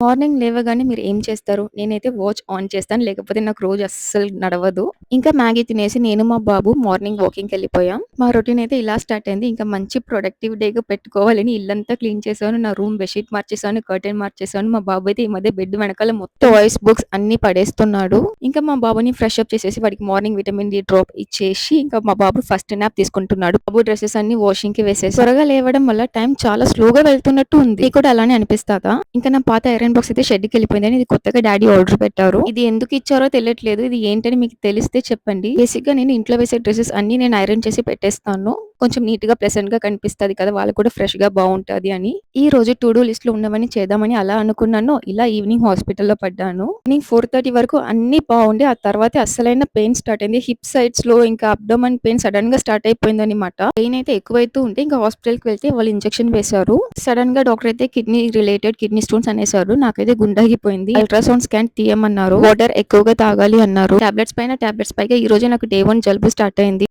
Morning లేవగానే మీరు ఏం చేస్తారు? నేనైతే వాచ్ ఆన్ చేస్తాను. లేకపోతే నాకు రోజు అస్సలు నడవదు. ఇంకా మ్యాగీ తినేసి నేను మా బాబు మార్నింగ్ వాకింగ్‌కెళ్ళిపోయాం. మా రొటీన్ అయితే ఇలా స్టార్ట్ అయింది. ఇంకా మంచి ప్రొడక్టివ్ డేగా పెట్టుకోవాలని ఇల్లంతా క్లీన్ చేశాను. నా రూమ్ బెడ్‌షీట్ మార్చేసాను. కర్టెన్ మార్చేసాను. మా బాబు అయితే ఈ మధ్య బెడ్ వెనకాల మొత్తం టాయ్స్, బుక్స్ అన్నీ పడేస్తున్నాడు. ఇంకా మా బాబుని ఫ్రెష్ అప్ చేసేసి వాడికి మార్నింగ్ విటమిన్ డి డ్రాప్ ఇచ్చేసి ఇంకా మా బాబు ఫస్ట్ న్యాప్ తీసుకుంటున్నాడు. బాబు డ్రెసెస్ అన్నీ వాషింగ్‌కి వేసేసి త్వరగా లేవడం వల్ల టైం చాలా స్లోగా వెళ్తున్నట్టు ఉంది. మీకు కూడా అలానే అనిపిస్తాదా? ఇంకా నా పాత ఐరన్ బాక్స్ అయితే షెడ్‌కెళ్ళిపోయిందని ఇది కొత్తగా డ్యాడీ ఆర్డర్ పెట్టారు. ఇది ఎందుకు ఇచ్చారో తెలియట్లేదు. ఇది ఏంటని మీకు తెలిస్తే చెప్పండి. బేసిక్‌గా నేను ఇంట్లో వేసే డ్రెసెస్ అన్నీ నేను ఐరన్ చేసి పెట్టేస్తాను. కొంచెం నీట్‌గా ప్లెజెంట్‌గా కనిపిస్తది కదా! వాళ్ళకి కూడా ఫ్రెష్‌గా బావుంటది అని. ఈ రోజు టు డూ లిస్ట్‌లో ఉన్నవన్నీ చేద్దామని అలా అనుకున్నాను. ఇలా ఈవినింగ్ హాస్పిటల్‌లో పడ్డాను. ఈవినింగ్ 4:30 వరకు అన్నీ బావుండి ఆ తర్వాతే అస్సలైన పెయిన్ స్టార్ట్ అయింది. హిప్ సైడ్స్‌లో ఇంకా అబ్డోమెన్ పెయిన్ సడెన్‌గా స్టార్ట్ అయిపోయిందనమాట. పెయిన్ అయితే ఎక్కువైతూ ఉంటే ఇంకా హాస్పిటల్‌కి వెళ్తే వాళ్ళు ఇంజెక్షన్ వేశారు. సడెన్‌గా డాక్టర్ అయితే కిడ్నీ స్టోన్స్ అనేసారు. నాకైతే గుండాగిపోయింది. అల్ట్రాసౌండ్ స్కాన్ తీయమన్నారు. వాటర్ ఎక్కువగా తాగాలి అన్నారు. టాబ్లెట్స్ పైన టాబ్లెట్స్ పైగా ఈ రోజే నాకు డే 1 జలుబు స్టార్ట్ అయింది.